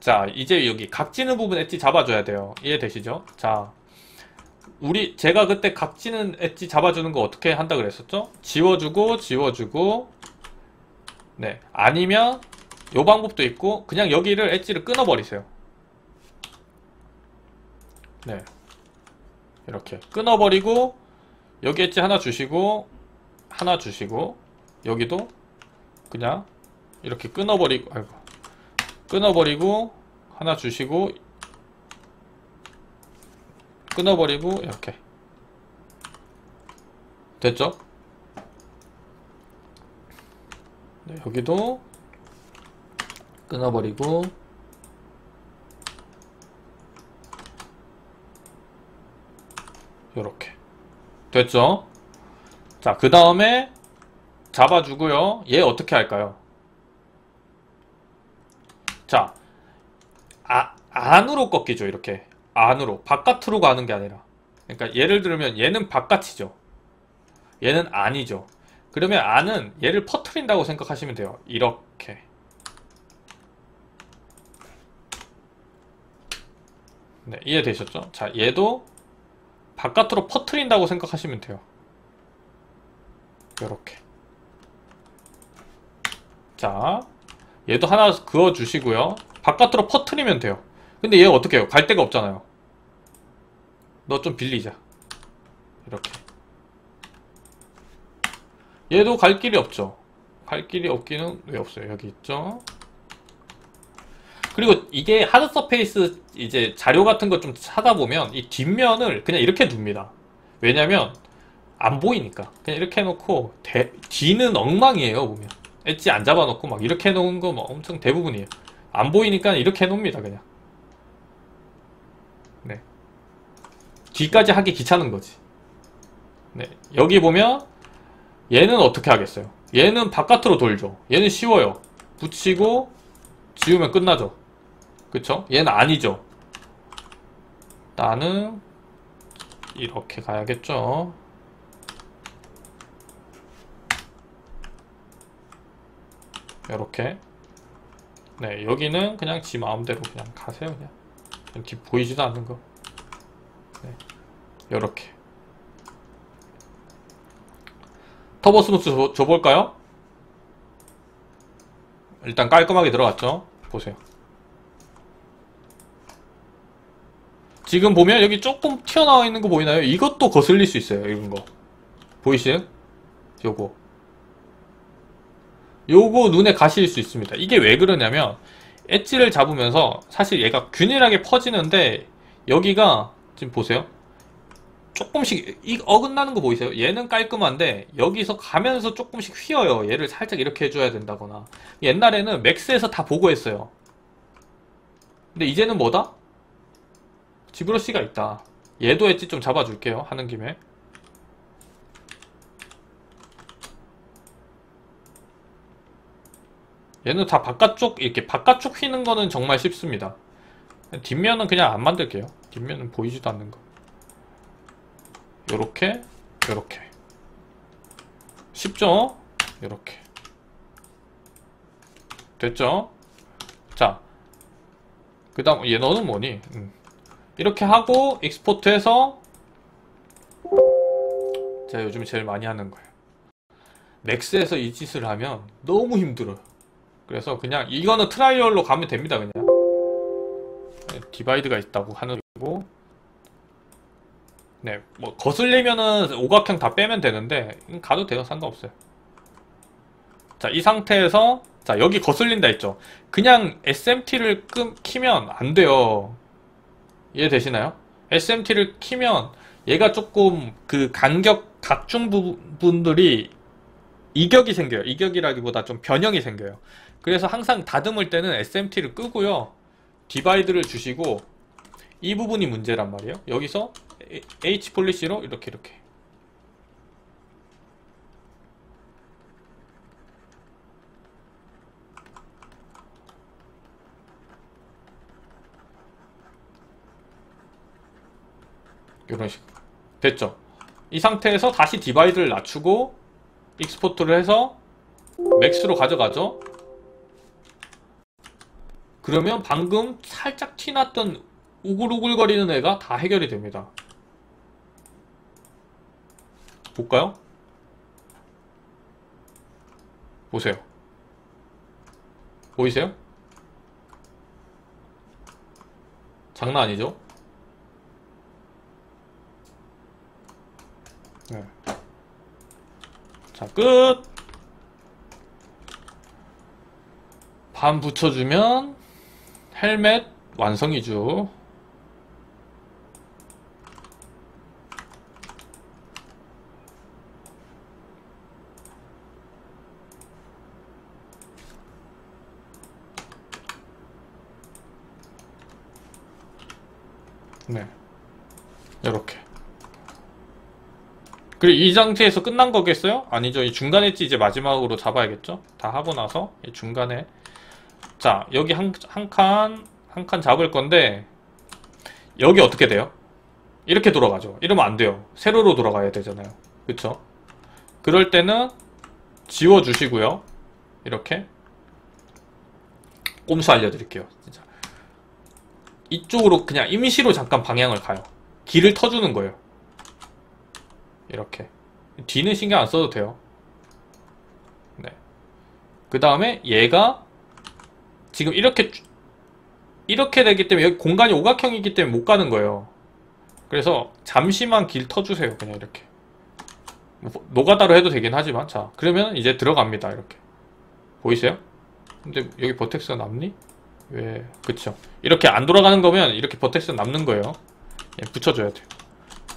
자, 이제 여기 각지는 부분 엣지 잡아줘야 돼요. 이해되시죠? 자, 제가 그때 각지는 엣지 잡아주는 거 어떻게 한다 그랬었죠? 지워주고 네, 아니면 요 방법도 있고 그냥 여기를 엣지를 끊어버리세요. 네, 이렇게 끊어버리고 여기 엣지 하나 주시고 하나 주시고 여기도 그냥 이렇게 끊어버리고 아이고 끊어버리고 하나 주시고 끊어버리고 이렇게 됐죠? 네, 여기도 끊어버리고 요렇게 됐죠? 자, 그 다음에 잡아주고요. 얘 어떻게 할까요? 자, 안으로 꺾이죠. 이렇게 안으로 바깥으로 가는 게 아니라, 그러니까 예를 들면 얘는 바깥이죠. 얘는 안이죠. 그러면 안은 얘를 퍼트린다고 생각하시면 돼요. 이렇게. 네, 이해되셨죠? 자, 얘도 바깥으로 퍼트린다고 생각하시면 돼요. 이렇게. 자, 얘도 하나 그어 주시고요. 바깥으로 퍼트리면 돼요. 근데 얘 어떻게 해요? 갈 데가 없잖아요. 너 좀 빌리자. 이렇게. 얘도 갈 길이 없죠. 갈 길이 없기는 왜 없어요? 여기 있죠. 그리고 이게 하드 서페이스 이제 자료 같은 거 좀 찾아보면 이 뒷면을 그냥 이렇게 둡니다. 왜냐면 안 보이니까. 그냥 이렇게 해놓고 뒤는 엉망이에요. 보면 엣지 안 잡아놓고 막 이렇게 해놓은 거 뭐 엄청 대부분이에요. 안 보이니까 이렇게 해놓습니다. 그냥. 네. 뒤까지 하기 귀찮은 거지. 네. 여기 보면 얘는 어떻게 하겠어요? 얘는 바깥으로 돌죠. 얘는 쉬워요. 붙이고 지우면 끝나죠. 그쵸? 얘는 아니죠. 나는 이렇게 가야겠죠. 이렇게. 네, 여기는 그냥 지 마음대로 그냥 가세요. 그냥 뒤 보이지도 않는 거. 네, 이렇게. 터보 스무스 줘볼까요? 일단 깔끔하게 들어갔죠. 보세요. 지금 보면 여기 조금 튀어나와 있는 거 보이나요? 이것도 거슬릴 수 있어요. 이런 거 보이시죠? 요거 눈에 가실 수 있습니다. 이게 왜 그러냐면 엣지를 잡으면서 사실 얘가 균일하게 퍼지는데 여기가 지금 보세요. 조금씩 어긋나는 거 보이세요? 얘는 깔끔한데 여기서 가면서 조금씩 휘어요. 얘를 살짝 이렇게 해줘야 된다거나. 옛날에는 맥스에서 다 보고 했어요. 근데 이제는 뭐다? 지브러시가 있다. 얘도 엣지 좀 잡아줄게요. 하는 김에. 얘는 다 바깥쪽, 이렇게 바깥쪽 휘는 거는 정말 쉽습니다. 뒷면은 그냥 안 만들게요. 뒷면은 보이지도 않는 거. 요렇게, 요렇게. 쉽죠? 요렇게. 됐죠? 자. 그 다음, 얘 너는 뭐니? 이렇게 하고, 익스포트해서, 제가 요즘 제일 많이 하는 거예요. 맥스에서 이 짓을 하면 너무 힘들어요. 그래서 그냥 이거는 트라이얼로 가면 됩니다. 그냥 디바이드가 있다고 하는 거고, 네, 뭐 거슬리면은 오각형 다 빼면 되는데 가도 돼요. 상관없어요. 자, 이 상태에서 자, 여기 거슬린다 했죠. 그냥 SMT를 키면 안 돼요. 이해되시나요? SMT를 키면 얘가 조금 그 간격 각중 부분들이 이격이 생겨요. 이격이라기보다 좀 변형이 생겨요. 그래서 항상 다듬을 때는 SMT를 끄고요. 디바이드를 주시고, 이 부분이 문제란 말이에요. 여기서 H 폴리시로 이렇게 이런 식으로 됐죠. 이 상태에서 다시 디바이드를 낮추고 익스포트를 해서 맥스로 가져가죠. 그러면 방금 살짝 티났던 우글우글거리는 애가 다 해결이 됩니다. 볼까요? 보세요. 보이세요? 장난 아니죠? 네. 자, 끝. 반 붙여주면 헬멧 완성이죠. 네, 이렇게. 그리고 이 상태에서 끝난 거겠어요? 아니죠. 이 중간에 이제 마지막으로 잡아야겠죠? 다 하고 나서 이 중간에, 자, 여기 한 칸 잡을 건데, 여기 어떻게 돼요? 이렇게 돌아가죠. 이러면 안 돼요. 세로로 돌아가야 되잖아요. 그쵸? 그럴 때는 지워주시고요. 이렇게. 꼼수 알려드릴게요. 진짜. 이쪽으로 그냥 임시로 잠깐 방향을 가요. 길을 터주는 거예요. 이렇게. 뒤는 신경 안 써도 돼요. 네. 그 다음에 얘가 지금 이렇게 되기 때문에 여기 공간이 오각형이기 때문에 못 가는 거예요. 그래서 잠시만 길 터주세요. 그냥 이렇게. 노가다로 해도 되긴 하지만, 자, 그러면 이제 들어갑니다. 이렇게. 보이세요? 근데 여기 버텍스가 남니? 왜? 그쵸. 이렇게 안 돌아가는 거면 이렇게 버텍스가 남는 거예요. 예, 붙여줘야 돼요.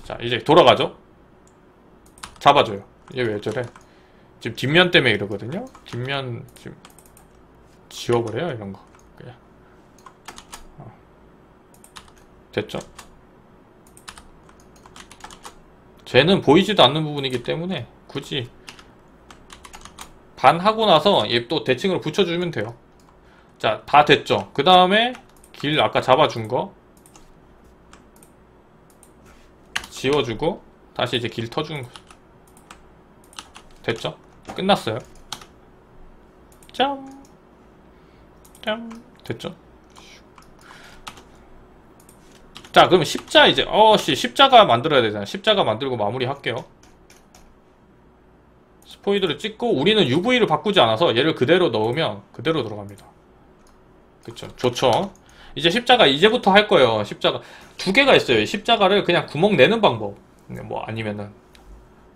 자, 이제 돌아가죠? 잡아줘요. 얘 왜 저래? 지금 뒷면 때문에 이러거든요? 뒷면 지금 지워버려요, 이런 거. 그냥. 됐죠? 쟤는 보이지도 않는 부분이기 때문에 굳이 반 하고 나서 얘 또 대칭으로 붙여주면 돼요. 자, 다 됐죠? 그 다음에 길 아까 잡아준 거 지워주고 다시 이제 길 터주는 거. 됐죠? 끝났어요. 짠! 짠! 됐죠? 자, 그러면 십자 이제 십자가 만들어야 되잖아. 십자가 만들고 마무리 할게요. 스포이드를 찍고 우리는 UV를 바꾸지 않아서 얘를 그대로 넣으면 그대로 들어갑니다. 그쵸? 좋죠? 이제 십자가 이제부터 할 거예요. 십자가 두 개가 있어요. 십자가를 그냥 구멍 내는 방법, 뭐 아니면은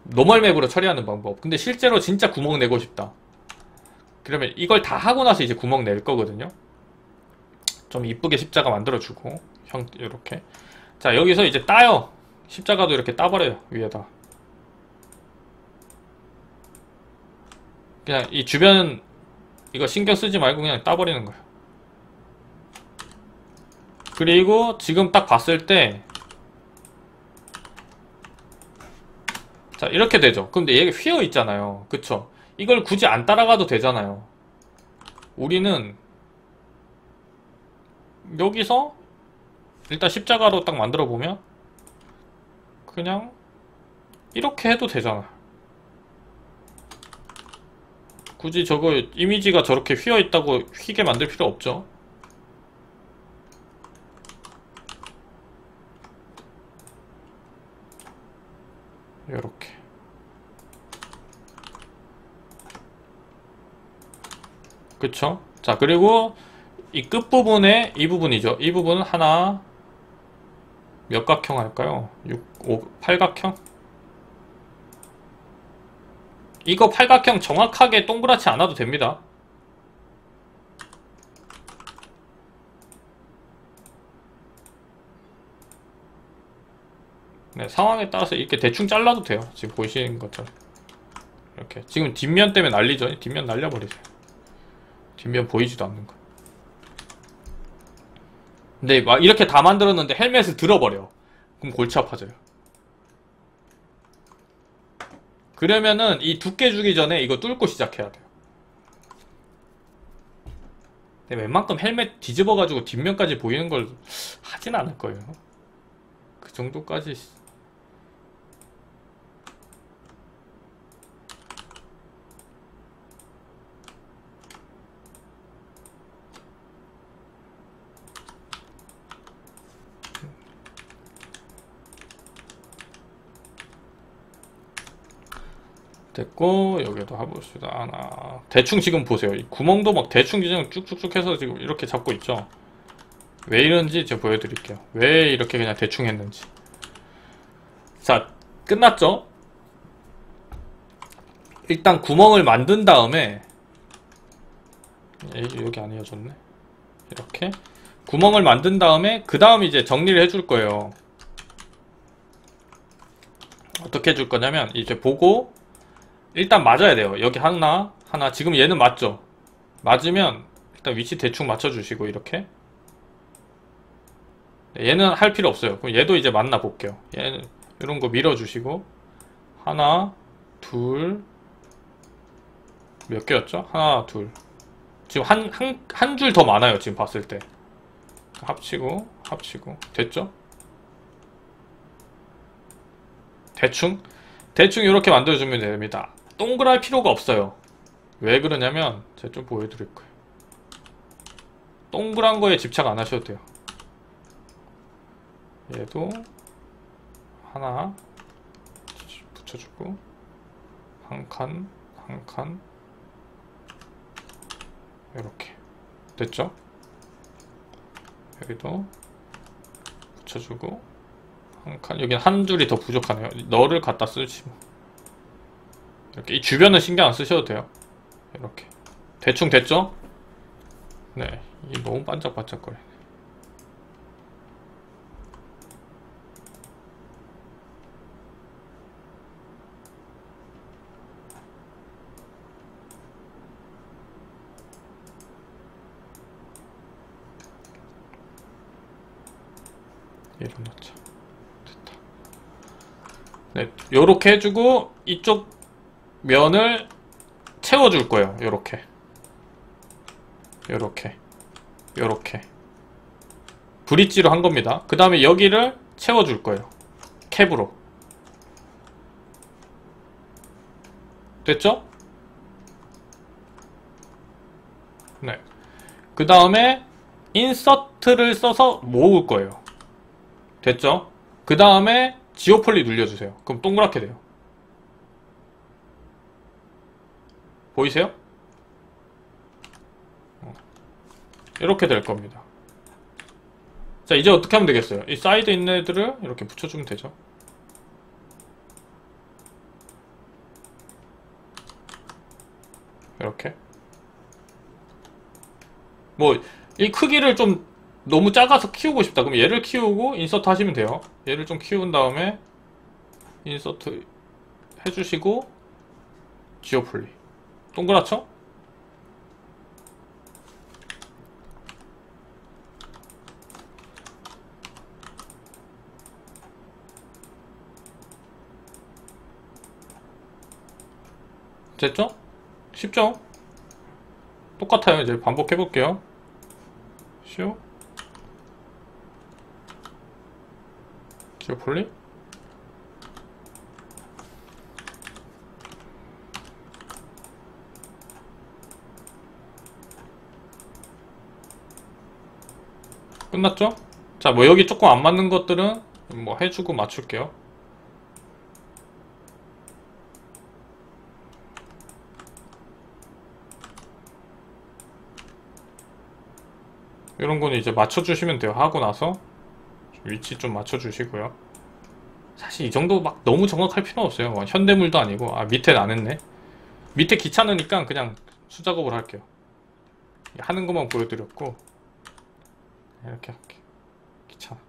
노멀 맵으로 처리하는 방법. 근데 실제로 진짜 구멍 내고 싶다 그러면 이걸 다 하고 나서 이제 구멍 낼 거거든요. 좀 이쁘게 십자가 만들어주고 요렇게. 자, 여기서 이제 따요. 십자가도 이렇게 따버려요. 위에다 그냥 이 주변 이거 신경 쓰지 말고 그냥 따버리는 거예요. 그리고 지금 딱 봤을 때, 자, 이렇게 되죠. 근데 얘가 휘어 있잖아요. 그쵸? 이걸 굳이 안 따라가도 되잖아요. 우리는 여기서 일단 십자가로 딱 만들어 보면 그냥 이렇게 해도 되잖아. 굳이 저거 이미지가 저렇게 휘어 있다고 휘게 만들 필요 없죠. 요렇게. 그쵸? 자, 그리고 이 끝부분에 이 부분이죠. 이 부분은 하나 몇 각형 할까요? 8각형? 이거 팔각형 정확하게 동그랗지 않아도 됩니다. 네, 상황에 따라서 이렇게 대충 잘라도 돼요. 지금 보이시는 것처럼. 이렇게. 지금 뒷면 때문에 난리죠. 뒷면 날려버리세요. 뒷면 보이지도 않는 거. 근데 막 이렇게 다 만들었는데 헬멧을 들어버려. 그럼 골치 아파져요. 그러면은 이 두께 주기 전에 이거 뚫고 시작해야 돼요. 근데 웬만큼 헬멧 뒤집어가지고 뒷면까지 보이는 걸 하진 않을 거예요. 그 정도까지. 됐고, 여기도 해봅시다. 하나. 대충 지금 보세요. 이 구멍도 막 대충 그냥 쭉쭉쭉 해서 지금 이렇게 잡고 있죠. 왜 이런지 제가 보여드릴게요. 왜 이렇게 그냥 대충 했는지. 자, 끝났죠? 일단 구멍을 만든 다음에 여기 안 이어졌네. 이렇게 구멍을 만든 다음에 그 다음 이제 정리를 해줄 거예요. 어떻게 해줄 거냐면 이제 보고 일단 맞아야 돼요. 여기 하나 지금 얘는 맞죠? 맞으면 일단 위치 대충 맞춰주시고 이렇게 얘는 할 필요 없어요. 그럼 얘도 이제 맞나 볼게요. 얘는 이런 거 밀어주시고 하나 둘 몇 개였죠? 하나 둘 지금 한 줄 더 많아요. 지금 봤을 때 합치고 됐죠? 대충 이렇게 만들어주면 됩니다. 동그랄 필요가 없어요. 왜 그러냐면 제가 좀 보여드릴 거예요. 동그란 거에 집착 안 하셔도 돼요. 얘도 하나 붙여주고 한 칸 이렇게 됐죠? 여기도 붙여주고 한 칸. 여기는 한 줄이 더 부족하네요. 너를 갖다 쓰지 뭐. 이렇게 이 주변은 신경 안 쓰셔도 돼요. 이렇게 대충 됐죠? 네, 이 너무 반짝반짝거려. 얘를 넣자. 됐다. 네, 요렇게 해주고 이쪽 면을 채워줄 거예요. 요렇게 브릿지로 한 겁니다. 그 다음에 여기를 채워줄 거예요. 캡으로. 됐죠? 네. 그 다음에 인서트를 써서 모을 거예요. 됐죠? 그 다음에 지오폴리 눌려주세요. 그럼 동그랗게 돼요. 보이세요? 이렇게 될 겁니다. 자, 이제 어떻게 하면 되겠어요? 이 사이드에 있는 애들을 이렇게 붙여주면 되죠. 이렇게. 뭐, 이 크기를 좀 너무 작아서 키우고 싶다. 그럼 얘를 키우고 인서트 하시면 돼요. 얘를 좀 키운 다음에 인서트 해주시고 지오폴리. 동그랗죠? 됐죠? 쉽죠? 똑같아요. 이제 반복해볼게요. 쇼 지오폴리 끝났죠? 자, 뭐 여기 조금 안 맞는 것들은 뭐 해주고 맞출게요. 이런 거는 이제 맞춰주시면 돼요. 하고 나서 위치 좀 맞춰주시고요. 사실 이 정도 막 너무 정확할 필요는 없어요. 뭐 현대물도 아니고. 아, 밑에는 안 했네. 밑에 귀찮으니까 그냥 수작업을 할게요. 하는 것만 보여드렸고 이렇게 할게. 귀찮아.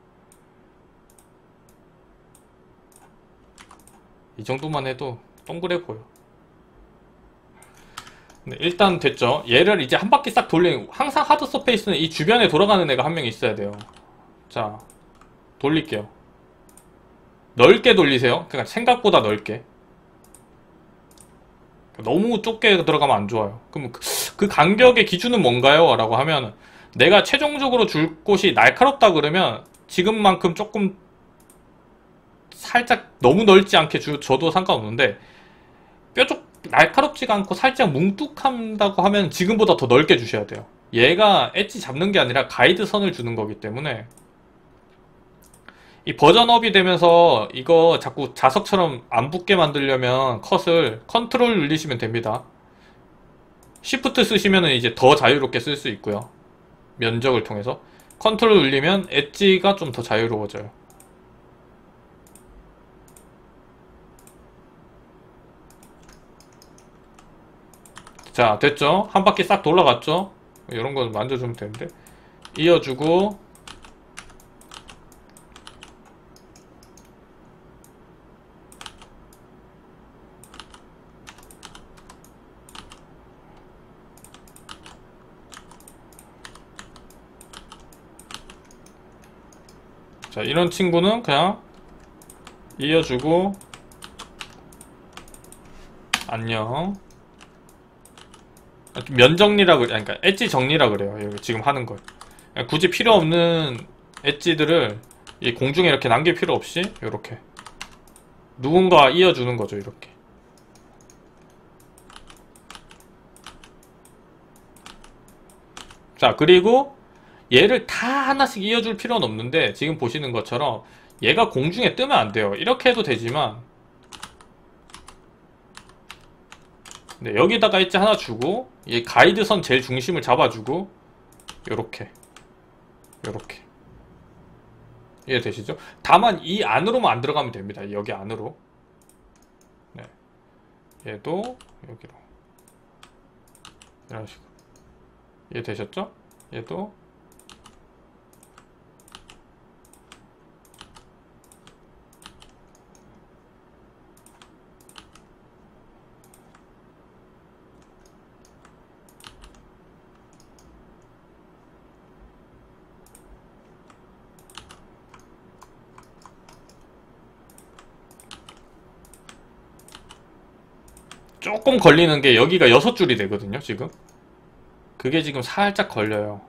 이 정도만 해도 동그래 보여. 네, 일단 됐죠. 얘를 이제 한 바퀴 싹 돌리는, 항상 하드 서페이스는 이 주변에 돌아가는 애가 한 명 있어야 돼요. 자, 돌릴게요. 넓게 돌리세요. 그러니까 생각보다 넓게. 너무 좁게 들어가면 안 좋아요. 그럼 그 간격의 기준은 뭔가요? 라고 하면 내가 최종적으로 줄 곳이 날카롭다 그러면 지금만큼 조금 살짝 너무 넓지 않게 줘도 상관없는데 뾰족 날카롭지가 않고 살짝 뭉툭한다고 하면 지금보다 더 넓게 주셔야 돼요. 얘가 엣지 잡는 게 아니라 가이드 선을 주는 거기 때문에 이 버전업이 되면서 이거 자꾸 자석처럼 안 붙게 만들려면 컷을 컨트롤 눌리시면 됩니다. 시프트 쓰시면 이제 더 자유롭게 쓸 수 있고요. 면적을 통해서 컨트롤 눌리면 엣지가 좀 더 자유로워져요. 자, 됐죠? 한 바퀴 싹 돌아갔죠? 이런 거 만져주면 되는데. 이어주고, 자, 이런 친구는 그냥 이어주고, 안녕. 면 정리라 그래. 그러니까 엣지 정리라 그래요. 여기 지금 하는 걸. 굳이 필요 없는 엣지들을 이 공중에 이렇게 남길 필요 없이 이렇게 누군가 이어주는 거죠. 이렇게. 자, 그리고 얘를 다 하나씩 이어줄 필요는 없는데 지금 보시는 것처럼 얘가 공중에 뜨면 안 돼요. 이렇게 해도 되지만 네, 여기다가 엣지 하나 주고 이 가이드선 제일 중심을 잡아주고 요렇게 요렇게 이해되시죠? 다만 이 안으로만 안 들어가면 됩니다. 여기 안으로. 네. 얘도 여기로 이런 식으로 이해되셨죠? 얘도 조금 걸리는 게 여기가 6줄이 되거든요, 지금. 그게 지금 살짝 걸려요.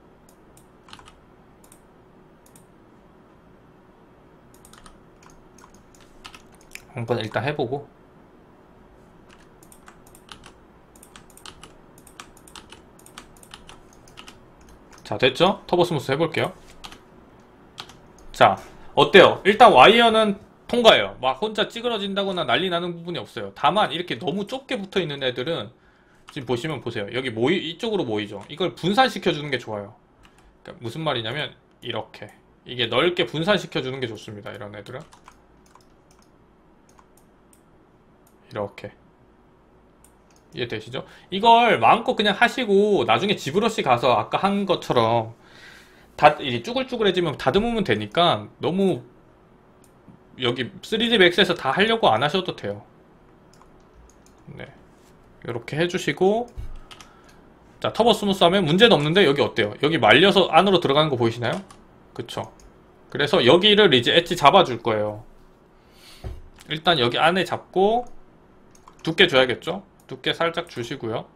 한번 일단 해보고. 자, 됐죠? 터보 스무스 해볼게요. 자, 어때요? 일단 와이어는 통과해요. 막 혼자 찌그러진다거나 난리 나는 부분이 없어요. 다만 이렇게 너무 좁게 붙어 있는 애들은 지금 보시면 보세요. 여기 이쪽으로 모이죠. 이걸 분산시켜 주는 게 좋아요. 그러니까 무슨 말이냐면 이렇게 이게 넓게 분산시켜 주는 게 좋습니다. 이런 애들은 이렇게 이해되시죠? 이걸 마음껏 그냥 하시고 나중에 지브러시 가서 아까 한 것처럼 이게 쭈글쭈글해지면 다듬으면 되니까 너무 여기 3D 맥스에서 다 하려고 안 하셔도 돼요. 네, 이렇게 해주시고 자, 터보 스무스 하면 문제는 없는데 여기 어때요? 여기 말려서 안으로 들어가는 거 보이시나요? 그쵸? 그래서 여기를 이제 엣지 잡아줄 거예요. 일단 여기 안에 잡고 두께 줘야겠죠? 두께 살짝 주시고요.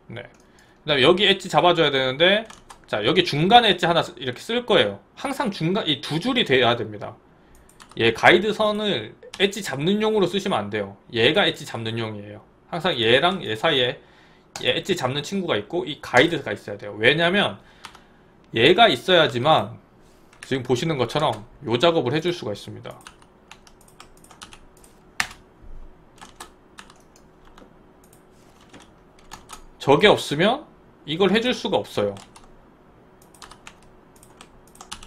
네. 그 다음에 여기 엣지 잡아줘야 되는데 자, 여기 중간에 엣지 하나 이렇게 쓸 거예요. 항상 중간 이 두 줄이 돼야 됩니다. 얘 가이드선을 엣지 잡는 용으로 쓰시면 안 돼요. 얘가 엣지 잡는 용이에요. 항상 얘랑 얘 사이에 얘 엣지 잡는 친구가 있고 이 가이드가 있어야 돼요. 왜냐면 얘가 있어야지만 지금 보시는 것처럼 요 작업을 해줄 수가 있습니다. 저게 없으면 이걸 해줄 수가 없어요.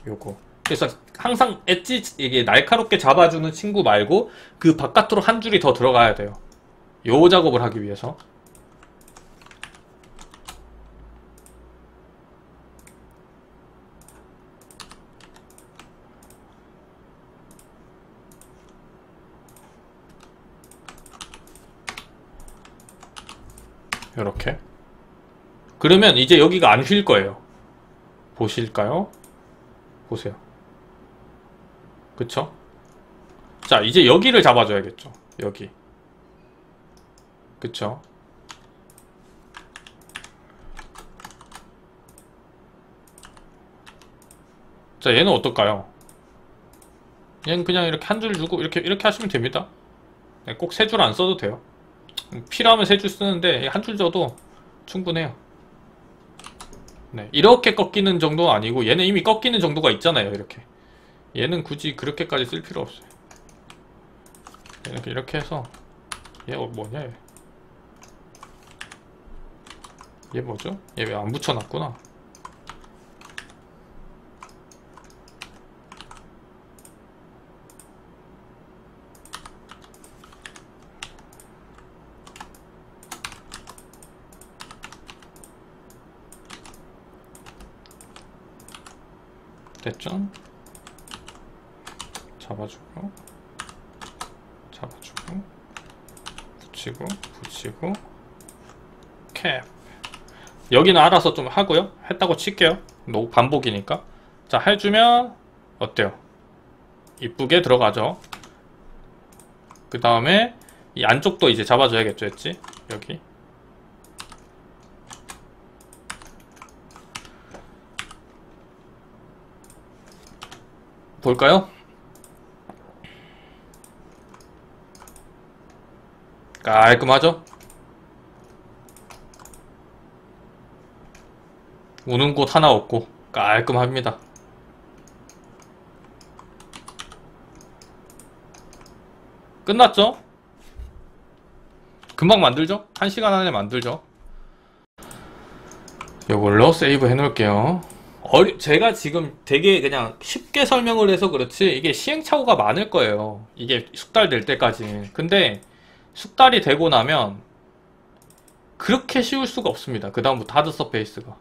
요거. 그래서 항상 엣지 이게 날카롭게 잡아주는 친구 말고 그 바깥으로 한 줄이 더 들어가야 돼요. 요 작업을 하기 위해서. 요렇게. 그러면 이제 여기가 안 휠 거예요. 보실까요? 보세요. 그쵸? 자, 이제 여기를 잡아줘야겠죠. 여기. 그쵸? 자, 얘는 어떨까요? 얘는 그냥 이렇게 한 줄 주고 이렇게 하시면 됩니다. 네, 꼭 세 줄 안 써도 돼요. 필요하면 세 줄 쓰는데 한 줄 줘도 충분해요. 네, 이렇게 꺾이는 정도는 아니고 얘는 이미 꺾이는 정도가 있잖아요. 이렇게. 얘는 굳이 그렇게까지 쓸 필요 없어요. 이렇게 해서 얘 뭐냐 얘. 얘 뭐죠? 얘 왜 안 붙여놨구나. 됐죠? 잡아주고 붙이고 캡. 여기는 알아서 좀 하고요. 했다고 칠게요. 반복이니까. 자, 해주면 어때요? 이쁘게 들어가죠. 그 다음에 이 안쪽도 이제 잡아줘야겠죠, 했지? 여기. 볼까요? 깔끔하죠? 우는 곳 하나 없고 깔끔합니다. 끝났죠? 금방 만들죠? 1시간 안에 만들죠? 이걸로 세이브 해놓을게요. 제가 지금 되게 그냥 쉽게 설명을 해서 그렇지 이게 시행착오가 많을 거예요. 이게 숙달 될 때까지. 근데 숙달이 되고 나면 그렇게 쉬울 수가 없습니다. 그 다음부터 하드 서페이스가.